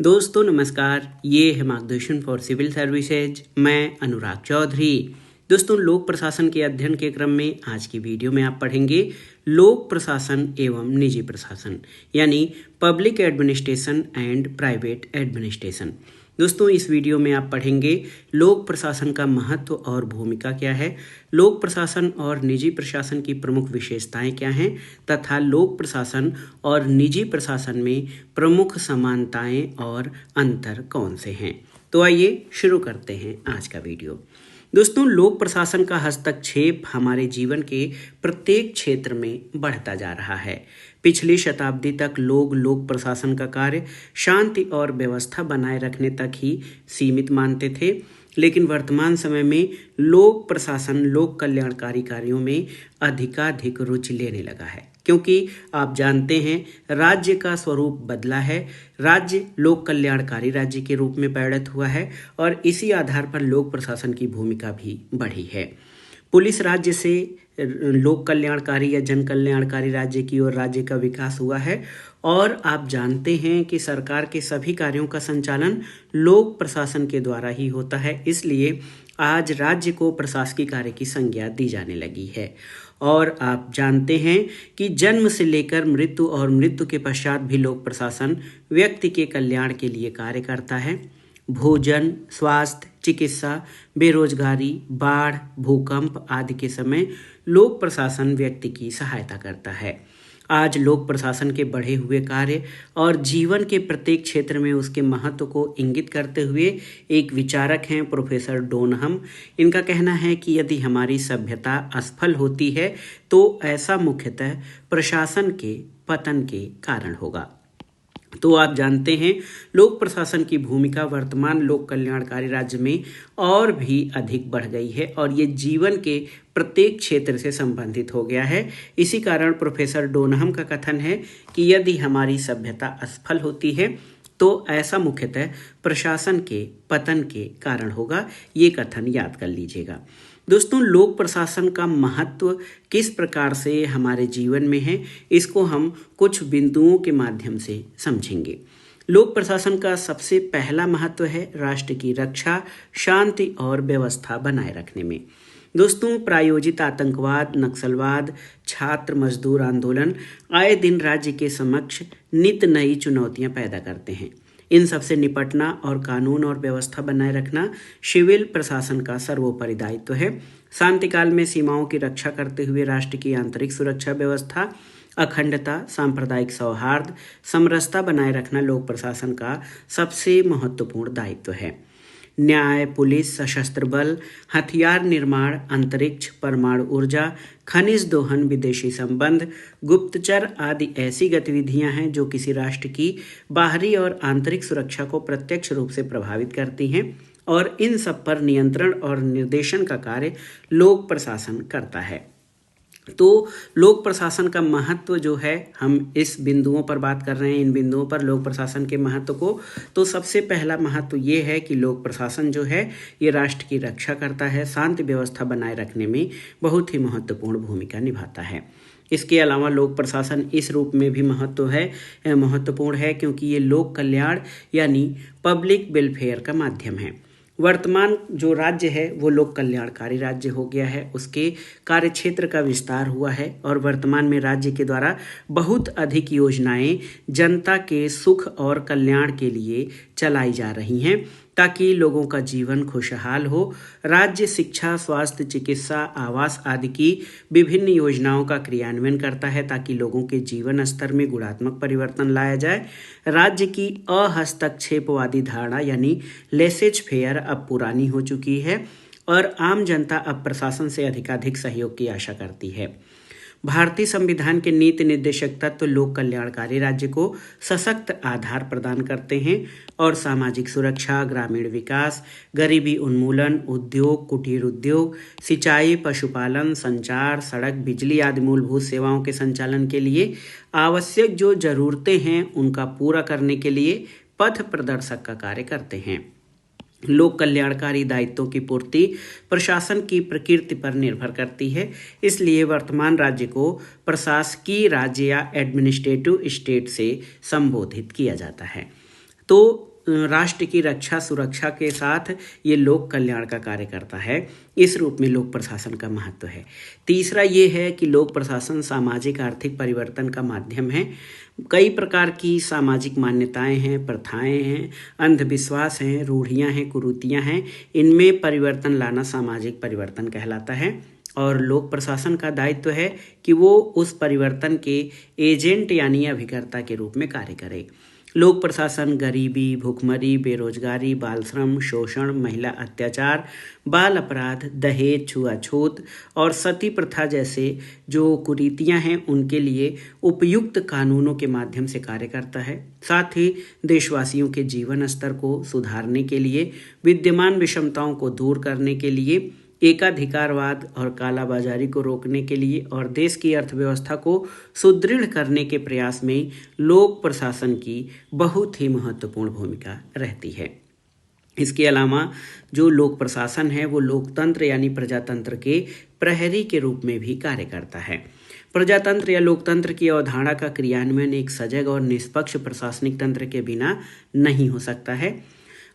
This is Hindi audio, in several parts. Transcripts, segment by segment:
दोस्तों नमस्कार, ये है मार्गदर्शन फॉर सिविल सर्विसेज। मैं अनुराग चौधरी। दोस्तों, लोक प्रशासन के अध्ययन के क्रम में आज की वीडियो में आप पढ़ेंगे लोक प्रशासन एवं निजी प्रशासन, यानी public administration and private administration. दोस्तों, इस वीडियो में आप पढ़ेंगे लोक प्रशासन का महत्व और भूमिका क्या है, लोक प्रशासन और निजी प्रशासन की प्रमुख विशेषताएं क्या हैं तथा लोक प्रशासन और निजी प्रशासन में प्रमुख समानताएं और अंतर कौन से हैं। तो आइए शुरू करते हैं आज का वीडियो। दोस्तों, लोक प्रशासन का हस्तक्षेप हमारे जीवन के प्रत्येक क्षेत्र में बढ़ता जा रहा है। पिछली शताब्दी तक लोग लोक प्रशासन का कार्य शांति और व्यवस्था बनाए रखने तक ही सीमित मानते थे, लेकिन वर्तमान समय में लोक प्रशासन लोक कल्याणकारी कार्यों में अधिकाधिक रुचि लेने लगा है, क्योंकि आप जानते हैं राज्य का स्वरूप बदला है। राज्य लोक कल्याणकारी राज्य के रूप में परिणत हुआ है और इसी आधार पर लोक प्रशासन की भूमिका भी बढ़ी है। पुलिस राज्य से लोक कल्याणकारी या जन कल्याणकारी राज्य की ओर राज्य का विकास हुआ है और आप जानते हैं कि सरकार के सभी कार्यों का संचालन लोक प्रशासन के द्वारा ही होता है। इसलिए आज राज्य को प्रशासकीय कार्य की संज्ञा दी जाने लगी है। और आप जानते हैं कि जन्म से लेकर मृत्यु और मृत्यु के पश्चात भी लोक प्रशासन व्यक्ति के कल्याण के लिए कार्य करता है। भोजन, स्वास्थ्य, चिकित्सा, बेरोजगारी, बाढ़, भूकंप आदि के समय लोक प्रशासन व्यक्ति की सहायता करता है। आज लोक प्रशासन के बढ़े हुए कार्य और जीवन के प्रत्येक क्षेत्र में उसके महत्व को इंगित करते हुए एक विचारक हैं प्रोफेसर डोनहम। इनका कहना है कि यदि हमारी सभ्यता असफल होती है तो ऐसा मुख्यतः प्रशासन के पतन के कारण होगा। तो आप जानते हैं लोक प्रशासन की भूमिका वर्तमान लोक कल्याणकारी राज्य में और भी अधिक बढ़ गई है और ये जीवन के प्रत्येक क्षेत्र से संबंधित हो गया है। इसी कारण प्रोफेसर डोनहम का कथन है कि यदि हमारी सभ्यता असफल होती है तो ऐसा मुख्यतः प्रशासन के पतन के कारण होगा। ये कथन याद कर लीजिएगा। दोस्तों, लोक प्रशासन का महत्व किस प्रकार से हमारे जीवन में है, इसको हम कुछ बिंदुओं के माध्यम से समझेंगे। लोक प्रशासन का सबसे पहला महत्व है राष्ट्र की रक्षा, शांति और व्यवस्था बनाए रखने में। दोस्तों, प्रायोजित आतंकवाद, नक्सलवाद, छात्र मजदूर आंदोलन आए दिन राज्य के समक्ष नित नई चुनौतियां पैदा करते हैं। इन सबसे निपटना और कानून और व्यवस्था बनाए रखना सिविल प्रशासन का सर्वोपरि दायित्व है। शांतिकाल में सीमाओं की रक्षा करते हुए राष्ट्र की आंतरिक सुरक्षा व्यवस्था, अखंडता, सांप्रदायिक सौहार्द, समरसता बनाए रखना लोक प्रशासन का सबसे महत्वपूर्ण दायित्व है। न्याय, पुलिस, सशस्त्र बल, हथियार निर्माण, अंतरिक्ष, परमाणु ऊर्जा, खनिज दोहन, विदेशी संबंध, गुप्तचर आदि ऐसी गतिविधियां हैं जो किसी राष्ट्र की बाहरी और आंतरिक सुरक्षा को प्रत्यक्ष रूप से प्रभावित करती हैं और इन सब पर नियंत्रण और निर्देशन का कार्य लोक प्रशासन करता है। तो लोक प्रशासन का महत्व जो है, हम इस बिंदुओं पर बात कर रहे हैं, इन बिंदुओं पर लोक प्रशासन के महत्व को। तो सबसे पहला महत्व ये है कि लोक प्रशासन जो है ये राष्ट्र की रक्षा करता है, शांति व्यवस्था बनाए रखने में बहुत ही महत्वपूर्ण भूमिका निभाता है। इसके अलावा लोक प्रशासन इस रूप में भी महत्वपूर्ण है क्योंकि ये लोक कल्याण यानी पब्लिक वेलफेयर का माध्यम है। वर्तमान जो राज्य है वो लोक कल्याणकारी राज्य हो गया है, उसके कार्य क्षेत्र का विस्तार हुआ है और वर्तमान में राज्य के द्वारा बहुत अधिक योजनाएं जनता के सुख और कल्याण के लिए चलाई जा रही हैं ताकि लोगों का जीवन खुशहाल हो। राज्य शिक्षा, स्वास्थ्य, चिकित्सा, आवास आदि की विभिन्न योजनाओं का क्रियान्वयन करता है ताकि लोगों के जीवन स्तर में गुणात्मक परिवर्तन लाया जाए। राज्य की अहस्तक्षेपवादी धारणा यानी लेसेज फेयर अब पुरानी हो चुकी है और आम जनता अब प्रशासन से अधिकाधिक सहयोग की आशा करती है। भारतीय संविधान के नीति निर्देशक तत्व लोक कल्याणकारी राज्य को सशक्त आधार प्रदान करते हैं और सामाजिक सुरक्षा, ग्रामीण विकास, गरीबी उन्मूलन, उद्योग, कुटीर उद्योग, सिंचाई, पशुपालन, संचार, सड़क, बिजली आदि मूलभूत सेवाओं के संचालन के लिए आवश्यक जो जरूरतें हैं उनका पूरा करने के लिए पथ प्रदर्शक का कार्य करते हैं। लोक कल्याणकारी दायित्वों की पूर्ति प्रशासन की प्रकृति पर निर्भर करती है, इसलिए वर्तमान राज्य को प्रशासकीय राज्य या एडमिनिस्ट्रेटिव स्टेट से संबोधित किया जाता है। तो राष्ट्र की रक्षा सुरक्षा के साथ ये लोक कल्याण का कार्य करता है। इस रूप में लोक प्रशासन का महत्व है। तीसरा ये है कि लोक प्रशासन सामाजिक आर्थिक परिवर्तन का माध्यम है। कई प्रकार की सामाजिक मान्यताएं हैं, प्रथाएं हैं, अंधविश्वास हैं, रूढ़ियां हैं, कुरीतियां हैं। इनमें परिवर्तन लाना सामाजिक परिवर्तन कहलाता है और लोक प्रशासन का दायित्व है कि वो उस परिवर्तन के एजेंट यानी अभिकर्ता के रूप में कार्य करे। लोक प्रशासन गरीबी, भूखमरी, बेरोजगारी, बाल श्रम, शोषण, महिला अत्याचार, बाल अपराध, दहेज, छुआछूत और सती प्रथा जैसे जो कुरीतियां हैं उनके लिए उपयुक्त कानूनों के माध्यम से कार्य करता है। साथ ही देशवासियों के जीवन स्तर को सुधारने के लिए, विद्यमान विषमताओं को दूर करने के लिए, एकाधिकारवाद और कालाबाजारी को रोकने के लिए और देश की अर्थव्यवस्था को सुदृढ़ करने के प्रयास में लोक प्रशासन की बहुत ही महत्वपूर्ण भूमिका रहती है। इसके अलावा जो लोक प्रशासन है वो लोकतंत्र यानी प्रजातंत्र के प्रहरी के रूप में भी कार्य करता है। प्रजातंत्र या लोकतंत्र की अवधारणा का क्रियान्वयन एक सजग और निष्पक्ष प्रशासनिक तंत्र के बिना नहीं हो सकता है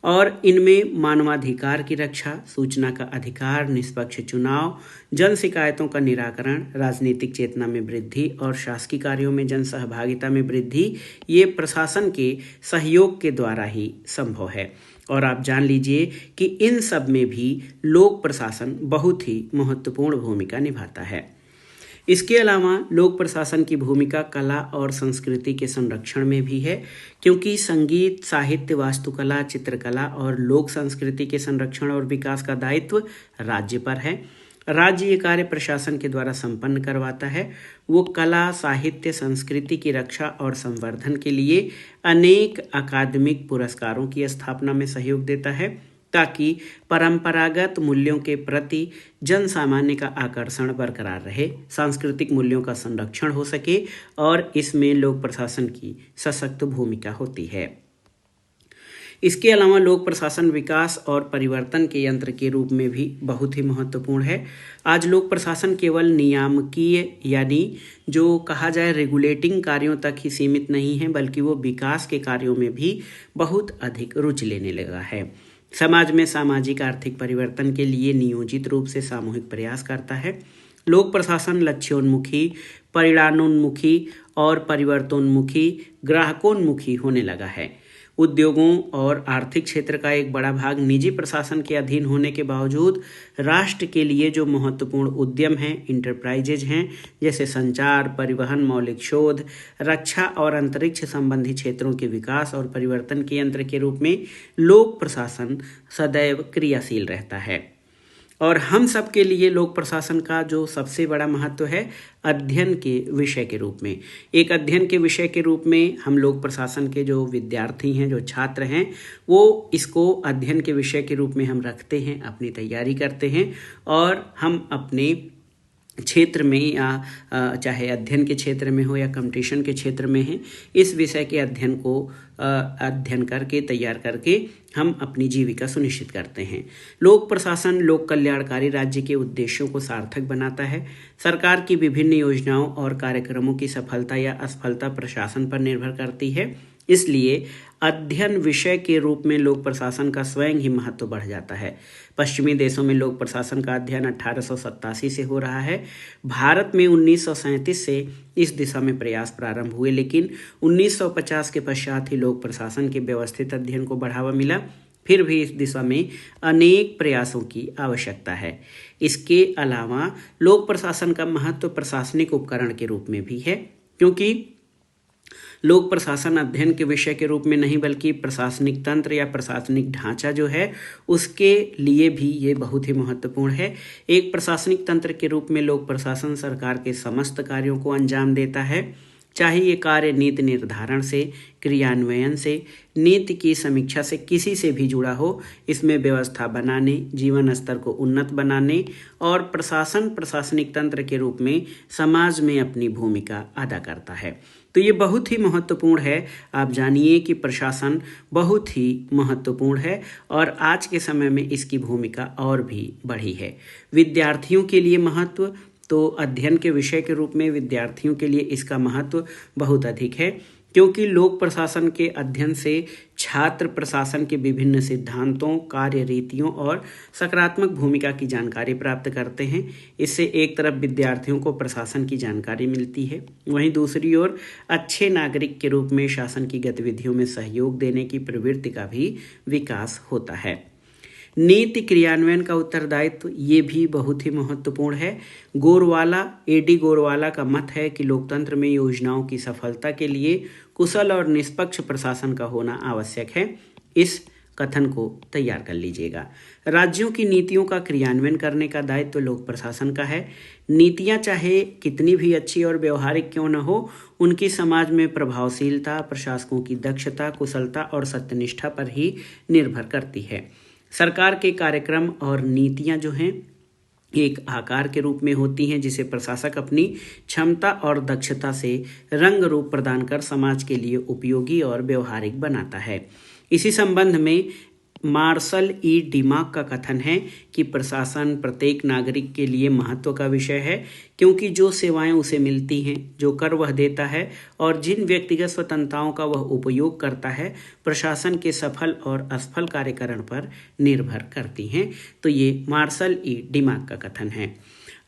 और इनमें मानवाधिकार की रक्षा, सूचना का अधिकार, निष्पक्ष चुनाव, जन शिकायतों का निराकरण, राजनीतिक चेतना में वृद्धि और शासकीय कार्यों में जन सहभागिता में वृद्धि ये प्रशासन के सहयोग के द्वारा ही संभव है। और आप जान लीजिए कि इन सब में भी लोक प्रशासन बहुत ही महत्वपूर्ण भूमिका निभाता है। इसके अलावा लोक प्रशासन की भूमिका कला और संस्कृति के संरक्षण में भी है, क्योंकि संगीत, साहित्य, वास्तुकला, चित्रकला और लोक संस्कृति के संरक्षण और विकास का दायित्व राज्य पर है। राज्य ये कार्य प्रशासन के द्वारा संपन्न करवाता है। वो कला, साहित्य, संस्कृति की रक्षा और संवर्धन के लिए अनेक अकादमिक पुरस्कारों की स्थापना में सहयोग देता है ताकि परंपरागत मूल्यों के प्रति जन सामान्य का आकर्षण बरकरार रहे, सांस्कृतिक मूल्यों का संरक्षण हो सके और इसमें लोक प्रशासन की सशक्त भूमिका होती है। इसके अलावा लोक प्रशासन विकास और परिवर्तन के यंत्र के रूप में भी बहुत ही महत्वपूर्ण है। आज लोक प्रशासन केवल नियामकीय यानी जो कहा जाए रेगुलेटिंग कार्यों तक ही सीमित नहीं है, बल्कि वो विकास के कार्यों में भी बहुत अधिक रुचि लेने लगा है। समाज में सामाजिक आर्थिक परिवर्तन के लिए नियोजित रूप से सामूहिक प्रयास करता है। लोक प्रशासन लक्ष्योन्मुखी, परिणामोन्मुखी और परिवर्तनोन्मुखी, ग्राहकोन्मुखी होने लगा है। उद्योगों और आर्थिक क्षेत्र का एक बड़ा भाग निजी प्रशासन के अधीन होने के बावजूद राष्ट्र के लिए जो महत्वपूर्ण उद्यम हैं, इंटरप्राइजेज हैं, जैसे संचार, परिवहन, मौलिक शोध, रक्षा और अंतरिक्ष संबंधी क्षेत्रों के विकास और परिवर्तन के यंत्र के रूप में लोक प्रशासन सदैव क्रियाशील रहता है। और हम सब के लिए लोक प्रशासन का जो सबसे बड़ा महत्व है, अध्ययन के विषय के रूप में। एक अध्ययन के विषय के रूप में हम लोक प्रशासन के जो विद्यार्थी हैं, जो छात्र हैं, वो इसको अध्ययन के विषय के रूप में हम रखते हैं, अपनी तैयारी करते हैं और हम अपने क्षेत्र में या चाहे अध्ययन के क्षेत्र में हो या कंपटीशन के क्षेत्र में है, इस विषय के अध्ययन को अध्ययन करके तैयार करके हम अपनी जीविका सुनिश्चित करते हैं। लोक प्रशासन लोक कल्याणकारी राज्य के उद्देश्यों को सार्थक बनाता है। सरकार की विभिन्न योजनाओं और कार्यक्रमों की सफलता या असफलता प्रशासन पर निर्भर करती है। इसलिए अध्ययन विषय के रूप में लोक प्रशासन का स्वयं ही महत्व बढ़ जाता है। पश्चिमी देशों में लोक प्रशासन का अध्ययन 1887 से हो रहा है। भारत में 1937 से इस दिशा में प्रयास प्रारंभ हुए, लेकिन 1950 के पश्चात ही लोक प्रशासन के व्यवस्थित अध्ययन को बढ़ावा मिला। फिर भी इस दिशा में अनेक प्रयासों की आवश्यकता है। इसके अलावा लोक प्रशासन का महत्व प्रशासनिक उपकरण के रूप में भी है, क्योंकि लोक प्रशासन अध्ययन के विषय के रूप में नहीं बल्कि प्रशासनिक तंत्र या प्रशासनिक ढांचा जो है उसके लिए भी ये बहुत ही महत्वपूर्ण है। एक प्रशासनिक तंत्र के रूप में लोक प्रशासन सरकार के समस्त कार्यों को अंजाम देता है, चाहे ये कार्य नीति निर्धारण से, क्रियान्वयन से, नीति की समीक्षा से, किसी से भी जुड़ा हो। इसमें व्यवस्था बनाने, जीवन स्तर को उन्नत बनाने और प्रशासनिक तंत्र के रूप में समाज में अपनी भूमिका अदा करता है। तो ये बहुत ही महत्वपूर्ण है। आप जानिए कि प्रशासन बहुत ही महत्वपूर्ण है और आज के समय में इसकी भूमिका और भी बढ़ी है। विद्यार्थियों के लिए महत्व, तो अध्ययन के विषय के रूप में विद्यार्थियों के लिए इसका महत्व बहुत अधिक है, क्योंकि लोक प्रशासन के अध्ययन से छात्र प्रशासन के विभिन्न सिद्धांतों, कार्य रीतियों और सकारात्मक भूमिका की जानकारी प्राप्त करते हैं। इससे एक तरफ विद्यार्थियों को प्रशासन की जानकारी मिलती है, वहीं दूसरी ओर अच्छे नागरिक के रूप में शासन की गतिविधियों में सहयोग देने की प्रवृत्ति का भी विकास होता है। नीति क्रियान्वयन का उत्तरदायित्व ये भी बहुत ही महत्वपूर्ण है। एडी गोरवाला का मत है कि लोकतंत्र में योजनाओं की सफलता के लिए कुशल और निष्पक्ष प्रशासन का होना आवश्यक है। इस कथन को तैयार कर लीजिएगा। राज्यों की नीतियों का क्रियान्वयन करने का दायित्व लोक प्रशासन का है। नीतियां चाहे कितनी भी अच्छी और व्यवहारिक क्यों न हो, उनकी समाज में प्रभावशीलता प्रशासकों की दक्षता, कुशलता और सत्यनिष्ठा पर ही निर्भर करती है। सरकार के कार्यक्रम और नीतियां जो हैं एक आकार के रूप में होती हैं, जिसे प्रशासक अपनी क्षमता और दक्षता से रंग रूप प्रदान कर समाज के लिए उपयोगी और व्यवहारिक बनाता है। इसी संबंध में मार्शल ई डिमाक का कथन है कि प्रशासन प्रत्येक नागरिक के लिए महत्व का विषय है, क्योंकि जो सेवाएं उसे मिलती हैं, जो कर वह देता है और जिन व्यक्तिगत स्वतंत्रताओं का वह उपयोग करता है, प्रशासन के सफल और असफल कार्यकरण पर निर्भर करती हैं। तो ये मार्शल ई डिमाक का कथन है।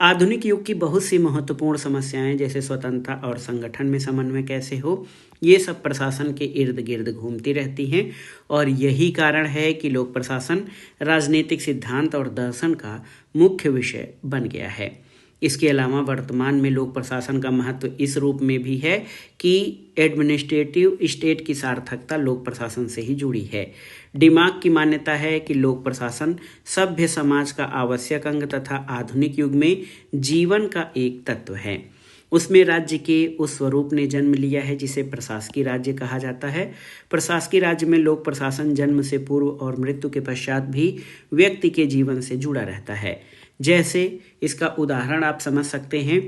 आधुनिक युग की बहुत सी महत्वपूर्ण समस्याएं जैसे स्वतंत्रता और संगठन में समन्वय कैसे हो, ये सब प्रशासन के इर्द गिर्द घूमती रहती हैं और यही कारण है कि लोक प्रशासन राजनीतिक सिद्धांत और दर्शन का मुख्य विषय बन गया है। इसके अलावा वर्तमान में लोक प्रशासन का महत्व इस रूप में भी है कि एडमिनिस्ट्रेटिव स्टेट की सार्थकता लोक प्रशासन से ही जुड़ी है। डिमाक की मान्यता है कि लोक प्रशासन सभ्य समाज का आवश्यक अंग तथा आधुनिक युग में जीवन का एक तत्व है। उसमें राज्य के उस स्वरूप ने जन्म लिया है जिसे प्रशासकीय राज्य कहा जाता है। प्रशासकीय राज्य में लोक प्रशासन जन्म से पूर्व और मृत्यु के पश्चात भी व्यक्ति के जीवन से जुड़ा रहता है। जैसे इसका उदाहरण आप समझ सकते हैं,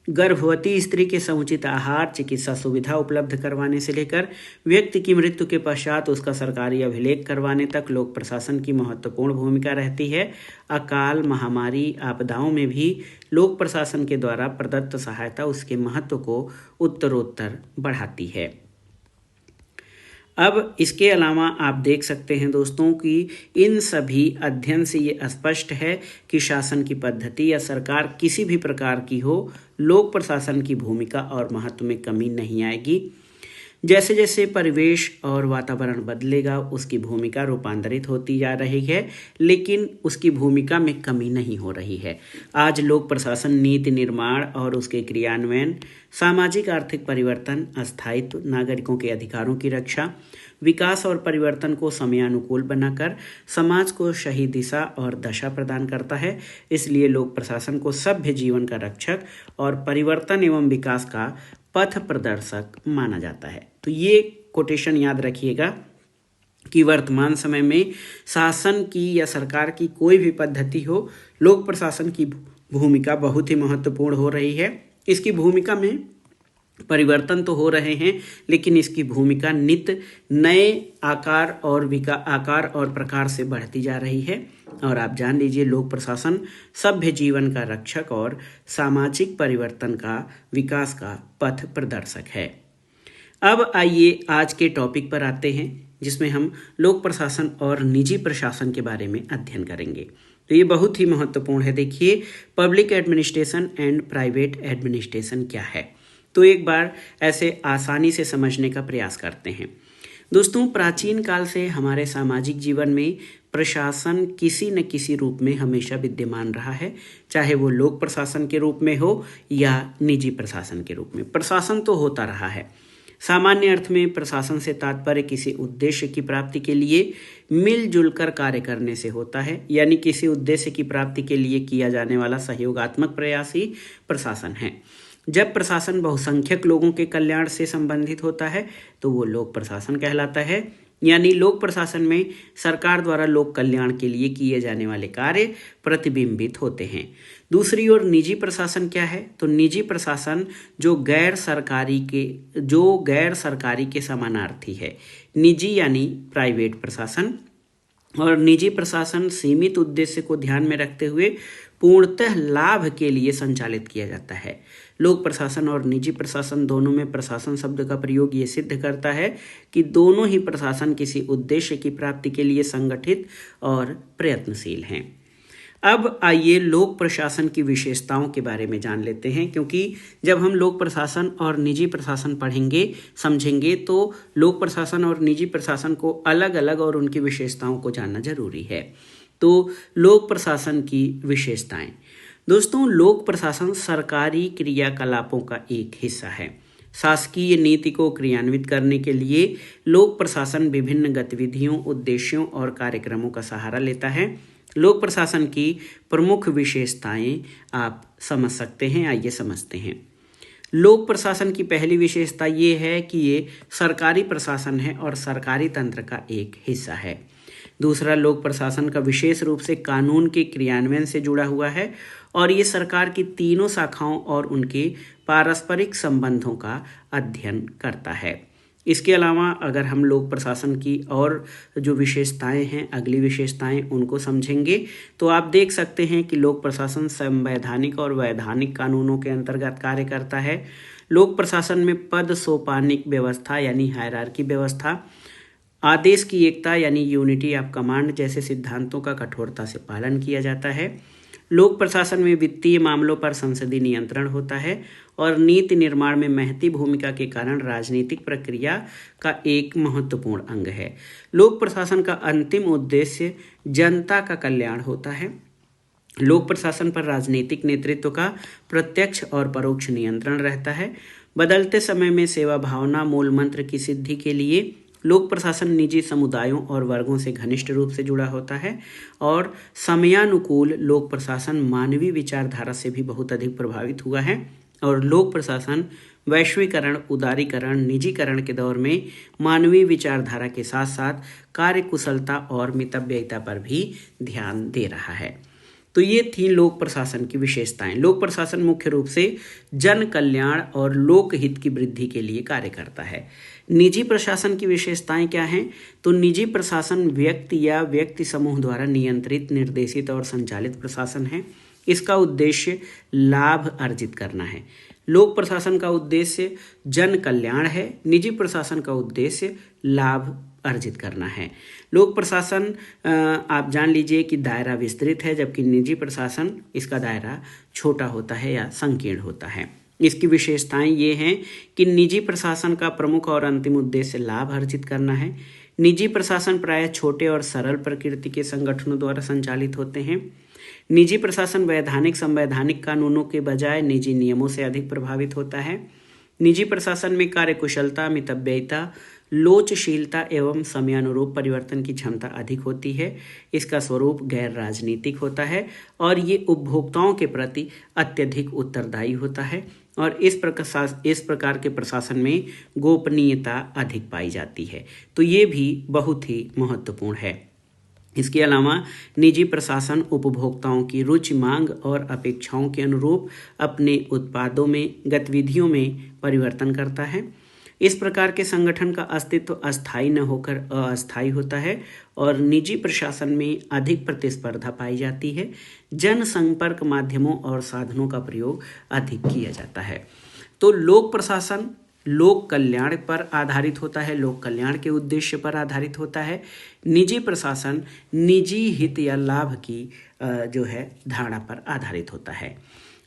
गर्भवती स्त्री के समुचित आहार, चिकित्सा सुविधा उपलब्ध करवाने से लेकर व्यक्ति की मृत्यु के पश्चात उसका सरकारी अभिलेख करवाने तक लोक प्रशासन की महत्वपूर्ण भूमिका रहती है। अकाल, महामारी, आपदाओं में भी लोक प्रशासन के द्वारा प्रदत्त सहायता उसके महत्व को उत्तरोत्तर बढ़ाती है। अब इसके अलावा आप देख सकते हैं दोस्तों कि इन सभी अध्ययन से ये स्पष्ट है कि शासन की पद्धति या सरकार किसी भी प्रकार की हो, लोक प्रशासन की भूमिका और महत्व में कमी नहीं आएगी। जैसे जैसे परिवेश और वातावरण बदलेगा, उसकी भूमिका रूपांतरित होती जा रही है, लेकिन उसकी भूमिका में कमी नहीं हो रही है। आज लोक प्रशासन नीति निर्माण और उसके क्रियान्वयन, सामाजिक आर्थिक परिवर्तन, स्थायित्व, नागरिकों के अधिकारों की रक्षा, विकास और परिवर्तन को समयानुकूल बनाकर समाज को सही दिशा और दशा प्रदान करता है। इसलिए लोक प्रशासन को सभ्य जीवन का रक्षक और परिवर्तन एवं विकास का पथ प्रदर्शक माना जाता है। तो ये कोटेशन याद रखिएगा कि वर्तमान समय में शासन की या सरकार की कोई भी पद्धति हो, लोक प्रशासन की भूमिका बहुत ही महत्वपूर्ण हो रही है। इसकी भूमिका में परिवर्तन तो हो रहे हैं, लेकिन इसकी भूमिका नित्य नए आकार और प्रकार से बढ़ती जा रही है। और आप जान लीजिए, लोक प्रशासन सभ्य जीवन का रक्षक और सामाजिक परिवर्तन का विकास का पथ प्रदर्शक है। अब आइए आज के टॉपिक पर आते हैं, जिसमें हम लोक प्रशासन और निजी प्रशासन के बारे में अध्ययन करेंगे। तो ये बहुत ही महत्वपूर्ण है। देखिए, public administration and private administration क्या है, तो एक बार ऐसे आसानी से समझने का प्रयास करते हैं। दोस्तों, प्राचीन काल से हमारे सामाजिक जीवन में प्रशासन किसी न किसी रूप में हमेशा विद्यमान रहा है, चाहे वो लोक प्रशासन के रूप में हो या निजी प्रशासन के रूप में। प्रशासन तो होता रहा है। सामान्य अर्थ में प्रशासन से तात्पर्य किसी उद्देश्य की प्राप्ति के लिए मिलजुल कर कार्य करने से होता है, यानी किसी उद्देश्य की प्राप्ति के लिए किया जाने वाला सहयोगात्मक प्रयास ही प्रशासन है। जब प्रशासन बहुसंख्यक लोगों के कल्याण से संबंधित होता है तो वो लोक प्रशासन कहलाता है। यानी लोक प्रशासन में सरकार द्वारा लोक कल्याण के लिए किए जाने वाले कार्य प्रतिबिंबित होते हैं। दूसरी ओर निजी प्रशासन क्या है, तो निजी प्रशासन जो गैर सरकारी के समानार्थी है। निजी यानी प्राइवेट प्रशासन, और निजी प्रशासन सीमित उद्देश्य को ध्यान में रखते हुए पूर्णतः लाभ के लिए संचालित किया जाता है। लोक प्रशासन और निजी प्रशासन दोनों में प्रशासन शब्द का प्रयोग ये सिद्ध करता है कि दोनों ही प्रशासन किसी उद्देश्य की प्राप्ति के लिए संगठित और प्रयत्नशील हैं। अब आइए लोक प्रशासन की विशेषताओं के बारे में जान लेते हैं, क्योंकि जब हम लोक प्रशासन और निजी प्रशासन पढ़ेंगे समझेंगे तो लोक प्रशासन और निजी प्रशासन को अलग अलग और उनकी विशेषताओं को जानना जरूरी है। तो लोक प्रशासन की विशेषताएं। दोस्तों, लोक प्रशासन सरकारी क्रियाकलापों का एक हिस्सा है। शासकीय नीति को क्रियान्वित करने के लिए लोक प्रशासन विभिन्न गतिविधियों, उद्देश्यों और कार्यक्रमों का सहारा लेता है। लोक प्रशासन की प्रमुख विशेषताएं आप समझ सकते हैं, आइए समझते हैं। लोक प्रशासन की पहली विशेषता ये है कि ये सरकारी प्रशासन है और सरकारी तंत्र का एक हिस्सा है। दूसरा, लोक प्रशासन का विशेष रूप से कानून के क्रियान्वयन से जुड़ा हुआ है और ये सरकार की तीनों शाखाओं और उनके पारस्परिक संबंधों का अध्ययन करता है। इसके अलावा अगर हम लोक प्रशासन की और जो विशेषताएं हैं, अगली विशेषताएं उनको समझेंगे तो आप देख सकते हैं कि लोक प्रशासन संवैधानिक और वैधानिक कानूनों के अंतर्गत कार्य करता है। लोक प्रशासन में पद सोपानिक व्यवस्था यानी हायरार्की व्यवस्था, आदेश की एकता यानी यूनिटी ऑफ कमांड जैसे सिद्धांतों का कठोरता से पालन किया जाता है। लोक प्रशासन में वित्तीय मामलों पर संसदीय नियंत्रण होता है और नीति निर्माण में महती भूमिका के कारण राजनीतिक प्रक्रिया का एक महत्वपूर्ण अंग है। लोक प्रशासन का अंतिम उद्देश्य जनता का कल्याण होता है। लोक प्रशासन पर राजनीतिक नेतृत्व का प्रत्यक्ष और परोक्ष नियंत्रण रहता है। बदलते समय में सेवा भावना मूल मंत्र की सिद्धि के लिए लोक प्रशासन निजी समुदायों और वर्गों से घनिष्ठ रूप से जुड़ा होता है और समयानुकूल लोक प्रशासन मानवीय विचारधारा से भी बहुत अधिक प्रभावित हुआ है और लोक प्रशासन वैश्वीकरण, उदारीकरण, निजीकरण के दौर में मानवीय विचारधारा के साथ साथ कार्यकुशलता और मितव्ययिता पर भी ध्यान दे रहा है। तो ये थी लोक प्रशासन की विशेषताएं। लोक प्रशासन मुख्य रूप से जन कल्याण और लोकहित की वृद्धि के लिए कार्य करता है। निजी प्रशासन की विशेषताएं क्या हैं? तो निजी प्रशासन व्यक्ति या व्यक्ति समूह द्वारा नियंत्रित, निर्देशित और संचालित प्रशासन है। इसका उद्देश्य लाभ अर्जित करना है। लोक प्रशासन का उद्देश्य जन कल्याण है, निजी प्रशासन का उद्देश्य लाभ अर्जित करना है। लोक प्रशासन आप जान लीजिए कि दायरा विस्तृत है, जबकि निजी प्रशासन इसका दायरा छोटा होता है या संकीर्ण होता है। इसकी विशेषताएं ये हैं कि निजी प्रशासन का प्रमुख और अंतिम उद्देश्य लाभ अर्जित करना है। निजी प्रशासन प्रायः छोटे और सरल प्रकृति के संगठनों द्वारा संचालित होते हैं। निजी प्रशासन वैधानिक संवैधानिक कानूनों के बजाय निजी नियमों से अधिक प्रभावित होता है। निजी प्रशासन में कार्यकुशलता, मितव्ययिता, लोचशीलता एवं समयानुरूप परिवर्तन की क्षमता अधिक होती है। इसका स्वरूप गैर राजनीतिक होता है और ये उपभोक्ताओं के प्रति अत्यधिक उत्तरदायी होता है और इस प्रकार के प्रशासन में गोपनीयता अधिक पाई जाती है। तो ये भी बहुत ही महत्वपूर्ण है। इसके अलावा निजी प्रशासन उपभोक्ताओं की रुचि, मांग और अपेक्षाओं के अनुरूप अपने उत्पादों में, गतिविधियों में परिवर्तन करता है। इस प्रकार के संगठन का अस्तित्व अस्थायी न होकर अस्थायी होता है और निजी प्रशासन में अधिक प्रतिस्पर्धा पाई जाती है। जनसंपर्क माध्यमों और साधनों का प्रयोग अधिक किया जाता है। तो लोक प्रशासन लोक कल्याण पर आधारित होता है, लोक कल्याण के उद्देश्य पर आधारित होता है। निजी प्रशासन निजी हित या लाभ की जो है धारणा पर आधारित होता है।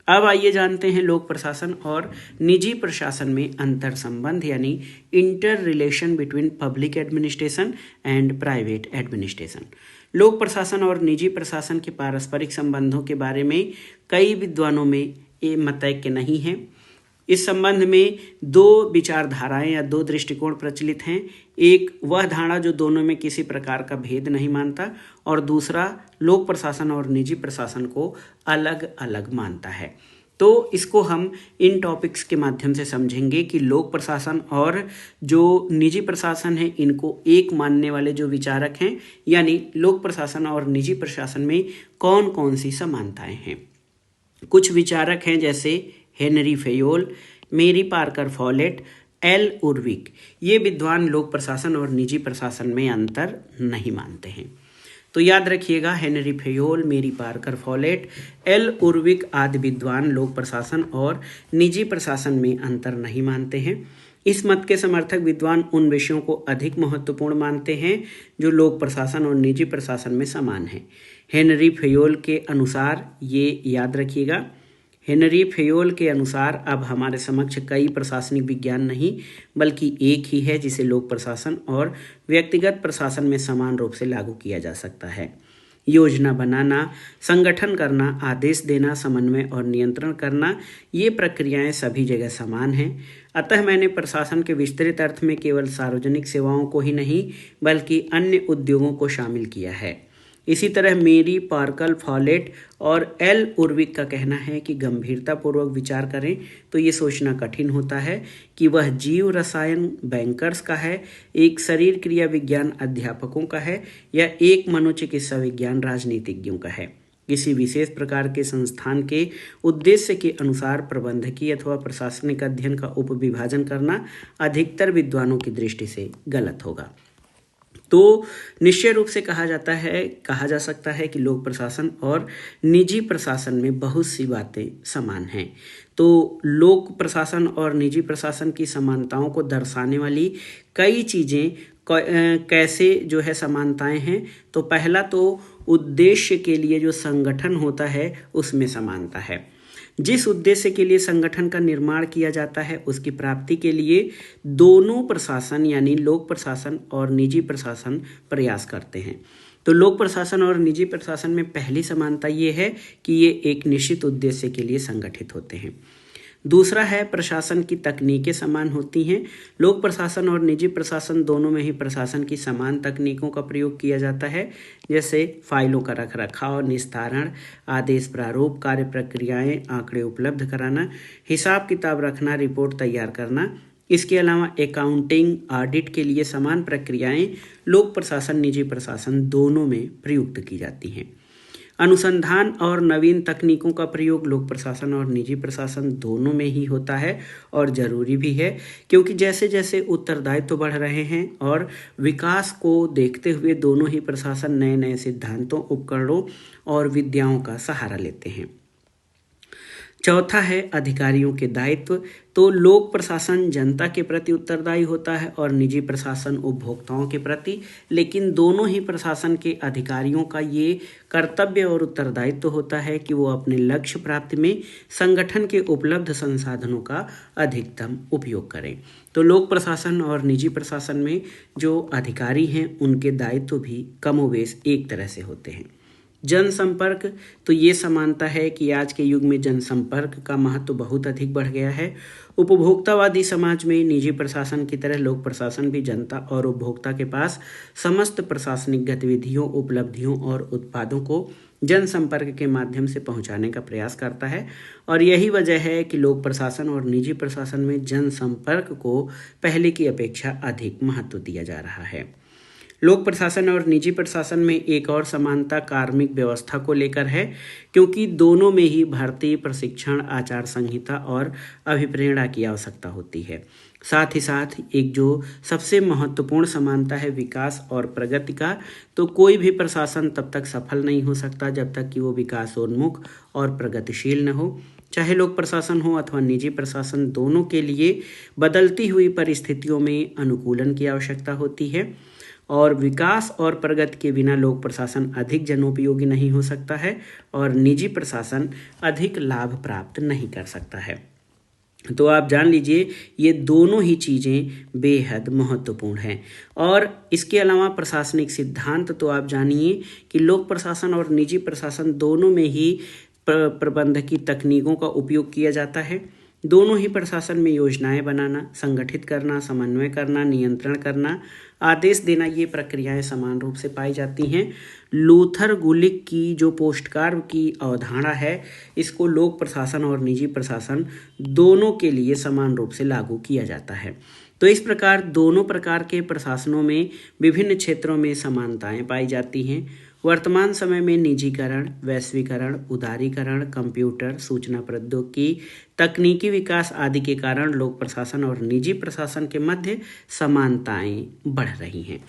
अब आइए जानते हैं लोक प्रशासन और निजी प्रशासन में अंतर संबंध यानी inter relation between public administration and private administration. लोक प्रशासन और निजी प्रशासन के पारस्परिक संबंधों के बारे में कई विद्वानों में ये मतैक्य नहीं है। इस संबंध में दो विचारधाराएं या दो दृष्टिकोण प्रचलित हैं। एक वह धारणा जो दोनों में किसी प्रकार का भेद नहीं मानता और दूसरा लोक प्रशासन और निजी प्रशासन को अलग अलग मानता है। तो इसको हम इन टॉपिक्स के माध्यम से समझेंगे कि लोक प्रशासन और जो निजी प्रशासन है इनको एक मानने वाले जो विचारक हैं, यानी लोक प्रशासन और निजी प्रशासन में कौन कौन सी समानताएं हैं। कुछ विचारक हैं जैसे Henry Fayol, Mary Parker Follett, L Urwick. ये विद्वान लोक प्रशासन और निजी प्रशासन में अंतर नहीं मानते हैं। तो याद रखिएगा, Henry Fayol, Mary Parker Follett, L Urwick आदि विद्वान लोक प्रशासन और निजी प्रशासन में अंतर नहीं मानते हैं। इस मत के समर्थक विद्वान उन विषयों को अधिक महत्वपूर्ण मानते हैं जो लोक प्रशासन और निजी प्रशासन में समान हैं। हेनरी फेयोल के अनुसार, ये याद रखिएगा, हेनरी फेयोल के अनुसार अब हमारे समक्ष कई प्रशासनिक विज्ञान नहीं बल्कि एक ही है जिसे लोक प्रशासन और व्यक्तिगत प्रशासन में समान रूप से लागू किया जा सकता है। योजना बनाना, संगठन करना, आदेश देना, समन्वय और नियंत्रण करना, ये प्रक्रियाएं सभी जगह समान हैं। अतः मैंने प्रशासन के विस्तृत अर्थ में केवल सार्वजनिक सेवाओं को ही नहीं बल्कि अन्य उद्योगों को शामिल किया है। इसी तरह मेरी पार्कर फॉलेट और एल उर्विक का कहना है कि गंभीरतापूर्वक विचार करें तो ये सोचना कठिन होता है कि वह जीव रसायन बैंकर्स का है, एक शरीर क्रिया विज्ञान अध्यापकों का है या एक मनोचिकित्सा विज्ञान राजनीतिज्ञों का है। किसी विशेष प्रकार के संस्थान के उद्देश्य के अनुसार प्रबंधकीय अथवा प्रशासनिक अध्ययन का उपविभाजन करना अधिकतर विद्वानों की दृष्टि से गलत होगा। तो निश्चय रूप से कहा जा सकता है कि लोक प्रशासन और निजी प्रशासन में बहुत सी बातें समान हैं। तो लोक प्रशासन और निजी प्रशासन की समानताओं को दर्शाने वाली कई चीज़ें कैसे जो है समानताएं हैं। तो पहला तो उद्देश्य के लिए जो संगठन होता है उसमें समानता है। जिस उद्देश्य के लिए संगठन का निर्माण किया जाता है उसकी प्राप्ति के लिए दोनों प्रशासन यानी लोक प्रशासन और निजी प्रशासन प्रयास करते हैं। तो लोक प्रशासन और निजी प्रशासन में पहली समानता ये है कि ये एक निश्चित उद्देश्य के लिए संगठित होते हैं। दूसरा है प्रशासन की तकनीकें समान होती हैं। लोक प्रशासन और निजी प्रशासन दोनों में ही प्रशासन की समान तकनीकों का प्रयोग किया जाता है, जैसे फाइलों का रखरखाव, निस्तारण, आदेश प्रारूप, कार्य प्रक्रियाएं, आंकड़े उपलब्ध कराना, हिसाब किताब रखना, रिपोर्ट तैयार करना। इसके अलावा अकाउंटिंग, ऑडिट के लिए समान प्रक्रियाएं लोक प्रशासन निजी प्रशासन दोनों में प्रयुक्त की जाती हैं। अनुसंधान और नवीन तकनीकों का प्रयोग लोक प्रशासन और निजी प्रशासन दोनों में ही होता है और ज़रूरी भी है, क्योंकि जैसे जैसे उत्तरदायित्व तो बढ़ रहे हैं और विकास को देखते हुए दोनों ही प्रशासन नए नए सिद्धांतों, उपकरणों और विद्याओं का सहारा लेते हैं। चौथा है अधिकारियों के दायित्व। तो लोक प्रशासन जनता के प्रति उत्तरदायी होता है और निजी प्रशासन उपभोक्ताओं के प्रति, लेकिन दोनों ही प्रशासन के अधिकारियों का ये कर्तव्य और उत्तरदायित्व होता है कि वो अपने लक्ष्य प्राप्ति में संगठन के उपलब्ध संसाधनों का अधिकतम उपयोग करें। तो लोक प्रशासन और निजी प्रशासन में जो अधिकारी हैं उनके दायित्व भी कमोबेश एक तरह से होते हैं। जनसंपर्क, तो ये समानता है कि आज के युग में जनसंपर्क का महत्व बहुत अधिक बढ़ गया है। उपभोक्तावादी समाज में निजी प्रशासन की तरह लोक प्रशासन भी जनता और उपभोक्ता के पास समस्त प्रशासनिक गतिविधियों, उपलब्धियों और उत्पादों को जनसंपर्क के माध्यम से पहुंचाने का प्रयास करता है। और यही वजह है कि लोक प्रशासन और निजी प्रशासन में जनसंपर्क को पहले की अपेक्षा अधिक महत्व दिया जा रहा है। लोक प्रशासन और निजी प्रशासन में एक और समानता कार्मिक व्यवस्था को लेकर है, क्योंकि दोनों में ही भर्ती, प्रशिक्षण, आचार संहिता और अभिप्रेरणा की आवश्यकता होती है। साथ ही साथ एक जो सबसे महत्वपूर्ण समानता है विकास और प्रगति का। तो कोई भी प्रशासन तब तक सफल नहीं हो सकता जब तक कि वो विकासोन्मुख और प्रगतिशील न हो। चाहे लोक प्रशासन हो अथवा निजी प्रशासन, दोनों के लिए बदलती हुई परिस्थितियों में अनुकूलन की आवश्यकता होती है और विकास और प्रगति के बिना लोक प्रशासन अधिक जनोपयोगी नहीं हो सकता है और निजी प्रशासन अधिक लाभ प्राप्त नहीं कर सकता है। तो आप जान लीजिए ये दोनों ही चीज़ें बेहद महत्वपूर्ण हैं। और इसके अलावा प्रशासनिक सिद्धांत, तो आप जानिए कि लोक प्रशासन और निजी प्रशासन दोनों में ही प्रबंधकीय तकनीकों का उपयोग किया जाता है। दोनों ही प्रशासन में योजनाएं बनाना, संगठित करना, समन्वय करना, नियंत्रण करना, आदेश देना, ये प्रक्रियाएं समान रूप से पाई जाती हैं। लूथर गुलिक की जो पोस्टकार्ड की अवधारणा है, इसको लोक प्रशासन और निजी प्रशासन दोनों के लिए समान रूप से लागू किया जाता है। तो इस प्रकार दोनों प्रकार के प्रशासनों में विभिन्न क्षेत्रों में समानताएं पाई जाती हैं। वर्तमान समय में निजीकरण, वैश्वीकरण, उदारीकरण, कंप्यूटर, सूचना प्रौद्योगिकी, तकनीकी विकास आदि के कारण लोक प्रशासन और निजी प्रशासन के मध्य समानताएं बढ़ रही हैं।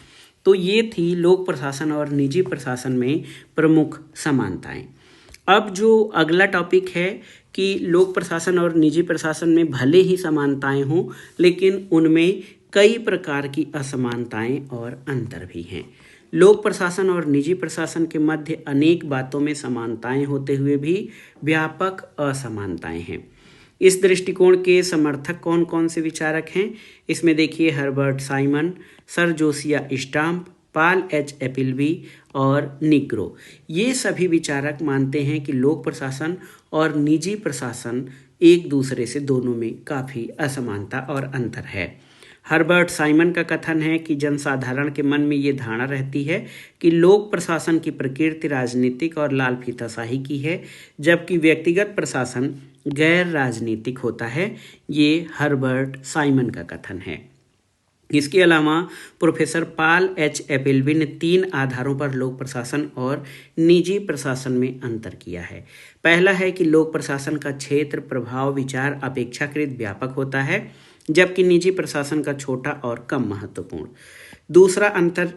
तो ये थी लोक प्रशासन और निजी प्रशासन में प्रमुख समानताएं। अब जो अगला टॉपिक है कि लोक प्रशासन और निजी प्रशासन में भले ही समानताएं हों, लेकिन उनमें कई प्रकार की असमानताएं और अंतर भी हैं। लोक प्रशासन और निजी प्रशासन के मध्य अनेक बातों में समानताएं होते हुए भी व्यापक असमानताएं हैं। इस दृष्टिकोण के समर्थक कौन कौन से विचारक हैं? इसमें देखिए Herbert Simon, Sir Josiah Stamp, Paul H Appleby और निग्रो। ये सभी विचारक मानते हैं कि लोक प्रशासन और निजी प्रशासन एक दूसरे से दोनों में काफ़ी असमानता और अंतर है। हर्बर्ट साइमन का कथन है कि जनसाधारण के मन में ये धारणा रहती है कि लोक प्रशासन की प्रकृति राजनीतिक और लाल फीताशाही की है, जबकि व्यक्तिगत प्रशासन गैर राजनीतिक होता है। ये हर्बर्ट साइमन का कथन है। इसके अलावा प्रोफेसर पॉल एच एपलबी ने 3 आधारों पर लोक प्रशासन और निजी प्रशासन में अंतर किया है। पहला है कि लोक प्रशासन का क्षेत्र, प्रभाव, विचार अपेक्षाकृत व्यापक होता है, जबकि निजी प्रशासन का छोटा और कम महत्वपूर्ण। दूसरा अंतर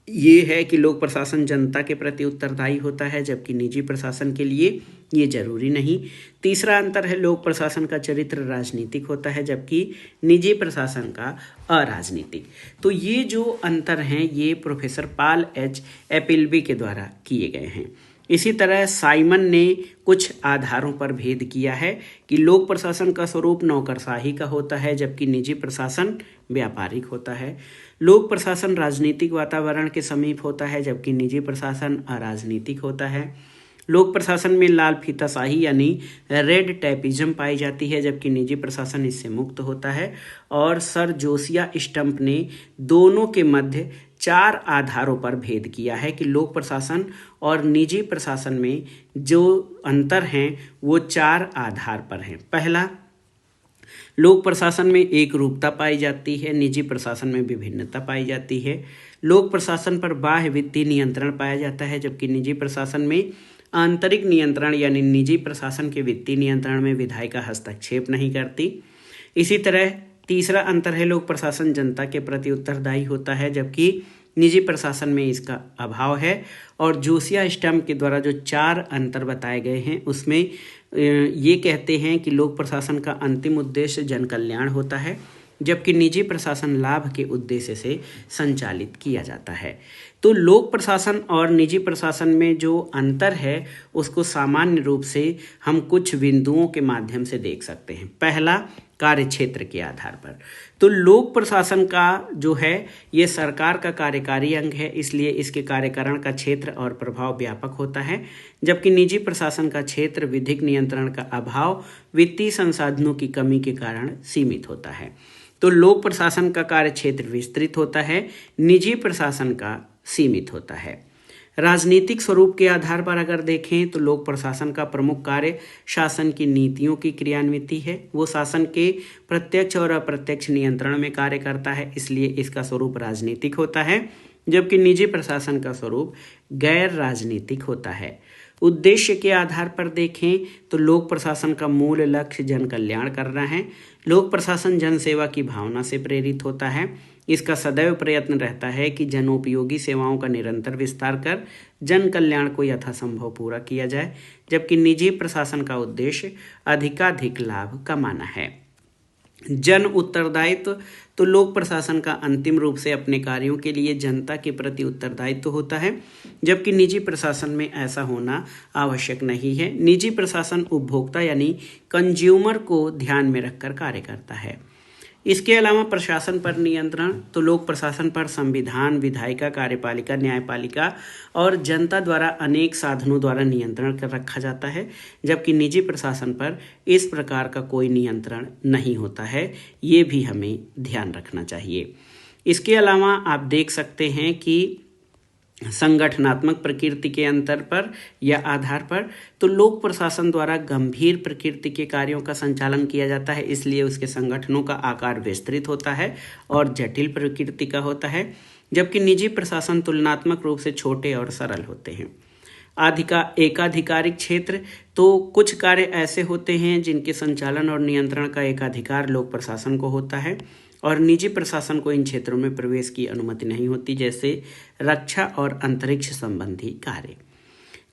ये है कि लोक प्रशासन जनता के प्रति उत्तरदायी होता है, जबकि निजी प्रशासन के लिए ये जरूरी नहीं। तीसरा अंतर है लोक प्रशासन का चरित्र राजनीतिक होता है, जबकि निजी प्रशासन का अराजनीतिक। तो ये जो अंतर हैं ये प्रोफेसर पॉल एच एपलबी के द्वारा किए गए हैं। इसी तरह साइमन ने कुछ आधारों पर भेद किया है कि लोक प्रशासन का स्वरूप नौकरशाही का होता है, जबकि निजी प्रशासन व्यापारिक होता है। लोक प्रशासन राजनीतिक वातावरण के समीप होता है, जबकि निजी प्रशासन अराजनीतिक होता है। लोक प्रशासन में लाल फीताशाही यानी रेड टैपिज्म पाई जाती है, जबकि निजी प्रशासन इससे मुक्त होता है। और सर जोसिया स्टम्प ने दोनों के मध्य 4 आधारों पर भेद किया है कि लोक प्रशासन और निजी प्रशासन में जो अंतर हैं वो 4 आधार पर हैं। पहला, लोक प्रशासन में एक रूपता पाई जाती है, निजी प्रशासन में विभिन्नता पाई जाती है। लोक प्रशासन पर बाह्य वित्तीय नियंत्रण पाया जाता है, जबकि निजी प्रशासन में आंतरिक नियंत्रण यानी निजी प्रशासन के वित्तीय नियंत्रण में विधायिका हस्तक्षेप नहीं करती। इसी तरह तीसरा अंतर है लोक प्रशासन जनता के प्रति उत्तरदायी होता है, जबकि निजी प्रशासन में इसका अभाव है। और जोसिया स्टम्प के द्वारा जो 4 अंतर बताए गए हैं उसमें ये कहते हैं कि लोक प्रशासन का अंतिम उद्देश्य जन कल्याण होता है, जबकि निजी प्रशासन लाभ के उद्देश्य से संचालित किया जाता है। तो लोक प्रशासन और निजी प्रशासन में जो अंतर है उसको सामान्य रूप से हम कुछ बिंदुओं के माध्यम से देख सकते हैं। पहला, कार्य क्षेत्र के आधार पर। तो लोक प्रशासन का जो है ये सरकार का कार्यकारी अंग है, इसलिए इसके कार्यकरण का क्षेत्र और प्रभाव व्यापक होता है, जबकि निजी प्रशासन का क्षेत्र विधिक नियंत्रण का अभाव, वित्तीय संसाधनों की कमी के कारण सीमित होता है। तो लोक प्रशासन का कार्य क्षेत्र विस्तृत होता है, निजी प्रशासन का सीमित होता है। राजनीतिक स्वरूप के आधार पर अगर देखें तो लोक प्रशासन का प्रमुख कार्य शासन की नीतियों की क्रियान्विति है। वो शासन के प्रत्यक्ष और अप्रत्यक्ष नियंत्रण में कार्य करता है, इसलिए इसका स्वरूप राजनीतिक होता है, जबकि निजी प्रशासन का स्वरूप गैर राजनीतिक होता है। उद्देश्य के आधार पर देखें तो लोक प्रशासन का मूल लक्ष्य जन कल्याण करना है। लोक प्रशासन जन सेवा की भावना से प्रेरित होता है। इसका सदैव प्रयत्न रहता है कि जनोपयोगी सेवाओं का निरंतर विस्तार कर जन कल्याण को यथासंभव पूरा किया जाए, जबकि निजी प्रशासन का उद्देश्य अधिकाधिक लाभ कमाना है। जन उत्तरदायित्व, तो लोक प्रशासन का अंतिम रूप से अपने कार्यों के लिए जनता के प्रति उत्तरदायित्व होता है, जबकि निजी प्रशासन में ऐसा होना आवश्यक नहीं है। निजी प्रशासन उपभोक्ता यानी कंज्यूमर को ध्यान में रखकर कार्य करता है। इसके अलावा प्रशासन पर नियंत्रण, तो लोक प्रशासन पर संविधान, विधायिका, कार्यपालिका, न्यायपालिका और जनता द्वारा अनेक साधनों द्वारा नियंत्रण कर रखा जाता है, जबकि निजी प्रशासन पर इस प्रकार का कोई नियंत्रण नहीं होता है। ये भी हमें ध्यान रखना चाहिए। इसके अलावा आप देख सकते हैं कि संगठनात्मक प्रकृति के अंतर पर या आधार पर, तो लोक प्रशासन द्वारा गंभीर प्रकृति के कार्यों का संचालन किया जाता है, इसलिए उसके संगठनों का आकार विस्तृत होता है और जटिल प्रकृति का होता है, जबकि निजी प्रशासन तुलनात्मक रूप से छोटे और सरल होते हैं। एकाधिकारिक क्षेत्र, तो कुछ कार्य ऐसे होते हैं जिनके संचालन और नियंत्रण का एकाधिकार लोक प्रशासन को होता है, और निजी प्रशासन को इन क्षेत्रों में प्रवेश की अनुमति नहीं होती, जैसे रक्षा और अंतरिक्ष संबंधी कार्य।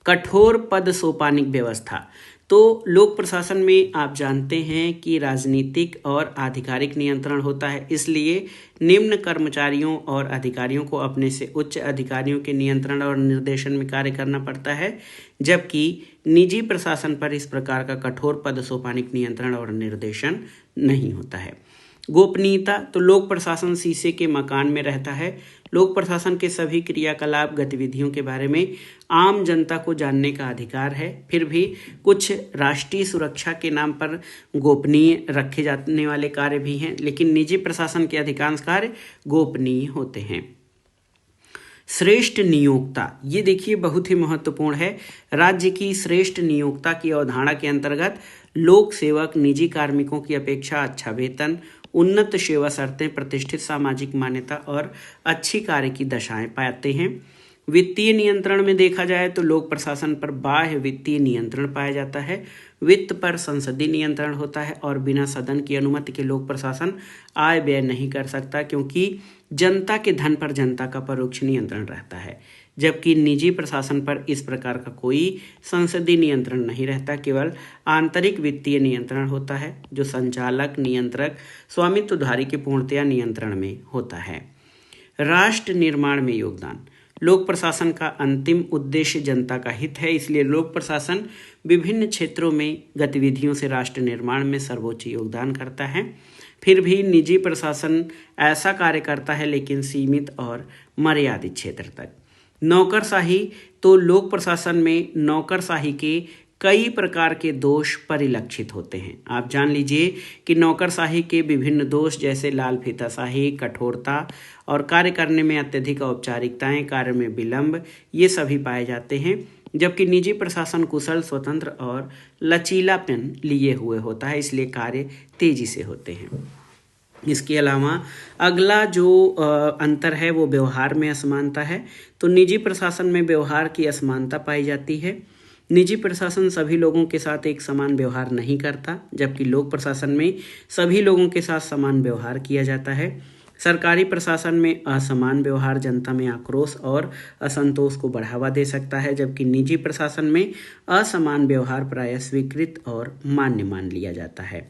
कठोर पद सोपानिक व्यवस्था। तो लोक प्रशासन में आप जानते हैं कि राजनीतिक और आधिकारिक नियंत्रण होता है, इसलिए निम्न कर्मचारियों और अधिकारियों को अपने से उच्च अधिकारियों के नियंत्रण और निर्देशन में कार्य करना पड़ता है, जबकि निजी प्रशासन पर इस प्रकार का कठोर पद सोपानिक नियंत्रण और निर्देशन नहीं होता है। गोपनीयता। तो लोक प्रशासन शीशे के मकान में रहता है। लोक प्रशासन के सभी क्रियाकलाप गतिविधियों के बारे में आम जनता को जानने का अधिकार है। फिर भी कुछ राष्ट्रीय सुरक्षा के नाम पर गोपनीय रखे जाने वाले कार्य भी हैं, लेकिन निजी प्रशासन के अधिकांश कार्य गोपनीय होते हैं। श्रेष्ठ नियोक्ता, ये देखिए बहुत ही महत्वपूर्ण है। राज्य की श्रेष्ठ नियोक्ता की अवधारणा के अंतर्गत लोक सेवक निजी कार्मिकों की अपेक्षा अच्छा वेतन, उन्नत सेवा शर्तें, प्रतिष्ठित सामाजिक मान्यता और अच्छी कार्य की दशाएं पाते हैं। वित्तीय नियंत्रण में देखा जाए तो लोक प्रशासन पर बाह्य वित्तीय नियंत्रण पाया जाता है। वित्त पर संसदीय नियंत्रण होता है और बिना सदन की अनुमति के लोक प्रशासन आय व्यय नहीं कर सकता, क्योंकि जनता के धन पर जनता का परोक्ष नियंत्रण रहता है, जबकि निजी प्रशासन पर इस प्रकार का कोई संसदीय नियंत्रण नहीं रहता। केवल आंतरिक वित्तीय नियंत्रण होता है, जो संचालक, नियंत्रक, स्वामित्वधारी के पूर्णतया नियंत्रण में होता है। राष्ट्र निर्माण में योगदान। लोक प्रशासन का अंतिम उद्देश्य जनता का हित है, इसलिए लोक प्रशासन विभिन्न क्षेत्रों में गतिविधियों से राष्ट्र निर्माण में सर्वोच्च योगदान करता है। फिर भी निजी प्रशासन ऐसा कार्य करता है, लेकिन सीमित और मर्यादित क्षेत्र तक। नौकरशाही। तो लोक प्रशासन में नौकरशाही के कई प्रकार के दोष परिलक्षित होते हैं। आप जान लीजिए कि नौकरशाही के विभिन्न दोष जैसे लाल फीताशाही, कठोरता और कार्य करने में अत्यधिक औपचारिकताएं, कार्य में विलंब, ये सभी पाए जाते हैं, जबकि निजी प्रशासन कुशल, स्वतंत्र और लचीलापन लिए हुए होता है, इसलिए कार्य तेजी से होते हैं। इसके अलावा अगला जो अंतर है वो व्यवहार में असमानता है। तो निजी प्रशासन में व्यवहार की असमानता पाई जाती है। निजी प्रशासन सभी लोगों के साथ एक समान व्यवहार नहीं करता, जबकि लोक प्रशासन में सभी लोगों के साथ समान व्यवहार किया जाता है। सरकारी प्रशासन में असमान व्यवहार जनता में आक्रोश और असंतोष को बढ़ावा दे सकता है, जबकि निजी प्रशासन में असमान व्यवहार प्रायः स्वीकृत और मान्य मान लिया जाता है।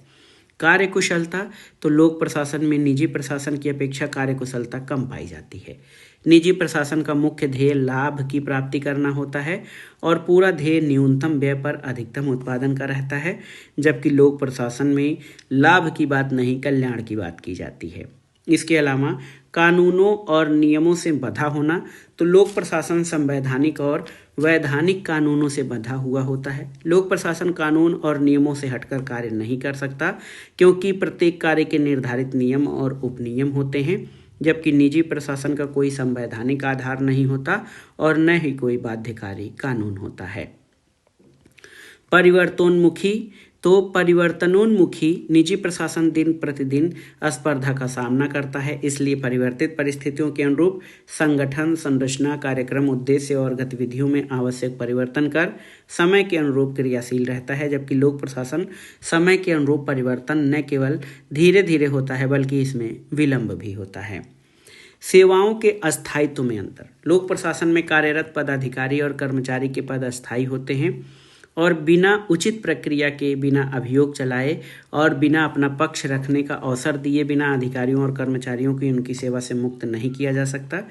कार्यकुशलता। तो लोक प्रशासन में निजी प्रशासन की अपेक्षा कार्यकुशलता कम पाई जाती है। निजी प्रशासन का मुख्य ध्येय लाभ की प्राप्ति करना होता है और पूरा ध्येय न्यूनतम व्यय पर अधिकतम उत्पादन का रहता है, जबकि लोक प्रशासन में लाभ की बात नहीं, कल्याण की बात की जाती है। इसके अलावा कानूनों और नियमों से बंधा होना। तो लोक प्रशासन संवैधानिक और वैधानिक कानूनों से बंधा हुआ होता है। लोक प्रशासन कानून और नियमों से हटकर कार्य नहीं कर सकता, क्योंकि प्रत्येक कार्य के निर्धारित नियम और उपनियम होते हैं, जबकि निजी प्रशासन का कोई संवैधानिक आधार नहीं होता और न ही कोई बाध्यकारी कानून होता है। परिवर्तनोन्मुखी। तो परिवर्तनोन्मुखी निजी प्रशासन दिन प्रतिदिन स्पर्धा का सामना करता है, इसलिए परिवर्तित परिस्थितियों के अनुरूप संगठन, संरचना, कार्यक्रम, उद्देश्य और गतिविधियों में आवश्यक परिवर्तन कर समय के अनुरूप क्रियाशील रहता है, जबकि लोक प्रशासन समय के अनुरूप परिवर्तन न केवल धीरे धीरे होता है, बल्कि इसमें विलंब भी होता है। सेवाओं के अस्थायित्व में अंतर। लोक प्रशासन में कार्यरत पदाधिकारी और कर्मचारी के पद अस्थायी होते हैं और बिना उचित प्रक्रिया के, बिना अभियोग चलाए और बिना अपना पक्ष रखने का अवसर दिए बिना अधिकारियों और कर्मचारियों की उनकी सेवा से मुक्त नहीं किया जा सकता,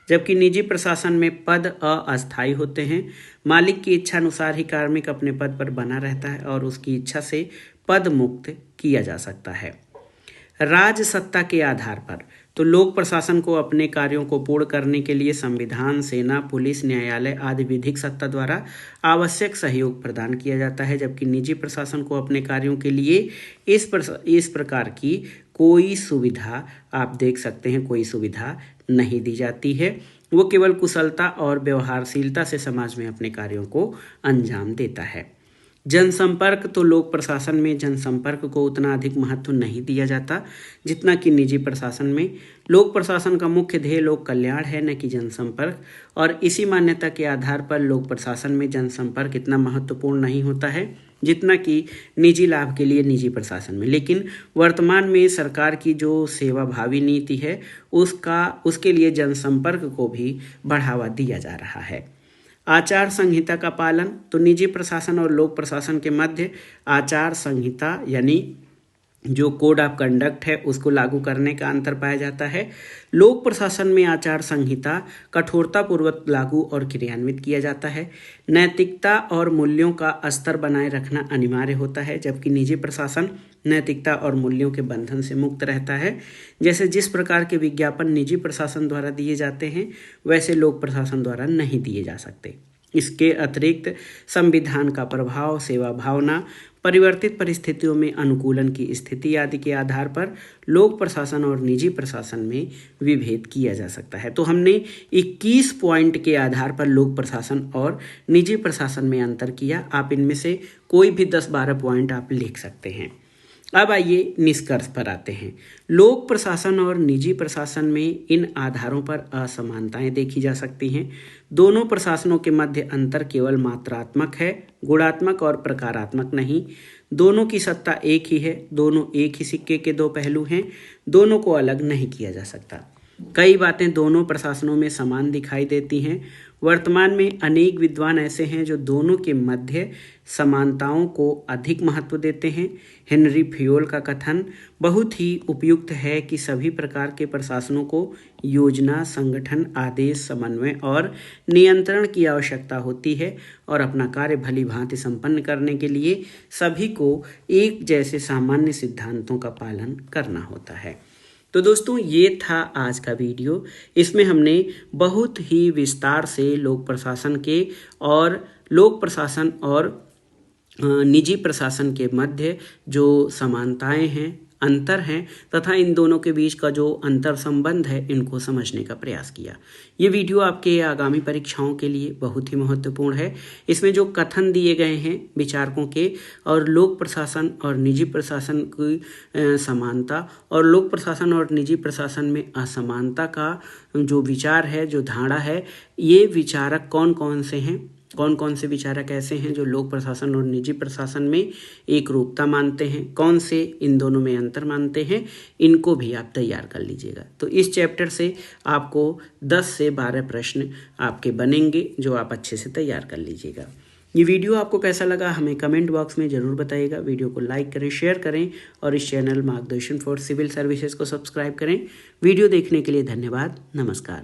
जबकि निजी प्रशासन में पद अस्थायी होते हैं। मालिक की इच्छा अनुसार ही कार्मिक अपने पद पर बना रहता है और उसकी इच्छा से पद मुक्त किया जा सकता है। राजसत्ता के आधार पर। तो लोक प्रशासन को अपने कार्यों को पूर्ण करने के लिए संविधान, सेना, पुलिस, न्यायालय आदि विधिक सत्ता द्वारा आवश्यक सहयोग प्रदान किया जाता है, जबकि निजी प्रशासन को अपने कार्यों के लिए इस प्रकार की कोई सुविधा, आप देख सकते हैं, कोई सुविधा नहीं दी जाती है। वो केवल कुशलता और व्यवहारशीलता से समाज में अपने कार्यों को अंजाम देता है। जनसंपर्क। तो लोक प्रशासन में जनसंपर्क को उतना अधिक महत्व नहीं दिया जाता जितना कि निजी प्रशासन में। लोक प्रशासन का मुख्य ध्येय लोक कल्याण है, न कि जनसंपर्क, और इसी मान्यता के आधार पर लोक प्रशासन में जनसंपर्क इतना महत्वपूर्ण नहीं होता है, जितना कि निजी लाभ के लिए निजी प्रशासन में। लेकिन वर्तमान में सरकार की जो सेवाभावी नीति है उसके लिए जनसंपर्क को भी बढ़ावा दिया जा रहा है। आचार संहिता का पालन, तो निजी प्रशासन और लोक प्रशासन के मध्य आचार संहिता यानी जो कोड ऑफ कंडक्ट है उसको लागू करने का अंतर पाया जाता है। लोक प्रशासन में आचार संहिता कठोरतापूर्वक लागू और क्रियान्वित किया जाता है। नैतिकता और मूल्यों का स्तर बनाए रखना अनिवार्य होता है, जबकि निजी प्रशासन नैतिकता और मूल्यों के बंधन से मुक्त रहता है। जैसे जिस प्रकार के विज्ञापन निजी प्रशासन द्वारा दिए जाते हैं वैसे लोक प्रशासन द्वारा नहीं दिए जा सकते। इसके अतिरिक्त संविधान का प्रभाव, सेवा भावना, परिवर्तित परिस्थितियों में अनुकूलन की स्थिति आदि के आधार पर लोक प्रशासन और निजी प्रशासन में विभेद किया जा सकता है। तो हमने 21 पॉइंट के आधार पर लोक प्रशासन और निजी प्रशासन में अंतर किया। आप इनमें से कोई भी 10-12 पॉइंट आप लिख सकते हैं। अब आइए निष्कर्ष पर आते हैं। लोक प्रशासन और निजी प्रशासन में इन आधारों पर असमानताएं देखी जा सकती हैं। दोनों प्रशासनों के मध्य अंतर केवल मात्रात्मक है, गुणात्मक और प्रकारात्मक नहीं। दोनों की सत्ता एक ही है, दोनों एक ही सिक्के के दो पहलू हैं, दोनों को अलग नहीं किया जा सकता। कई बातें दोनों प्रशासनों में समान दिखाई देती हैं। वर्तमान में अनेक विद्वान ऐसे हैं जो दोनों के मध्य समानताओं को अधिक महत्व देते हैं। हेनरी फ्योल का कथन बहुत ही उपयुक्त है कि सभी प्रकार के प्रशासनों को योजना, संगठन, आदेश, समन्वय और नियंत्रण की आवश्यकता होती है और अपना कार्य भली भांति संपन्न करने के लिए सभी को एक जैसे सामान्य सिद्धांतों का पालन करना होता है। तो दोस्तों ये था आज का वीडियो। इसमें हमने बहुत ही विस्तार से लोक प्रशासन के और लोक प्रशासन और निजी प्रशासन के मध्य जो समानताएं हैं, अंतर हैं तथा इन दोनों के बीच का जो अंतर संबंध है इनको समझने का प्रयास किया। ये वीडियो आपके आगामी परीक्षाओं के लिए बहुत ही महत्वपूर्ण है। इसमें जो कथन दिए गए हैं विचारकों के और लोक प्रशासन और निजी प्रशासन की समानता और लोक प्रशासन और निजी प्रशासन में असमानता का जो विचार है, जो धारणा है, ये विचारक कौन कौन से हैं, कौन कौन से विचारक ऐसे हैं जो लोक प्रशासन और निजी प्रशासन में एक रूपता मानते हैं, कौन से इन दोनों में अंतर मानते हैं, इनको भी आप तैयार कर लीजिएगा। तो इस चैप्टर से आपको 10 से 12 प्रश्न आपके बनेंगे जो आप अच्छे से तैयार कर लीजिएगा। ये वीडियो आपको कैसा लगा हमें कमेंट बॉक्स में ज़रूर बताइएगा। वीडियो को लाइक करें, शेयर करें और इस चैनल मार्गदर्शन फॉर सिविल सर्विसेज को सब्सक्राइब करें। वीडियो देखने के लिए धन्यवाद। नमस्कार।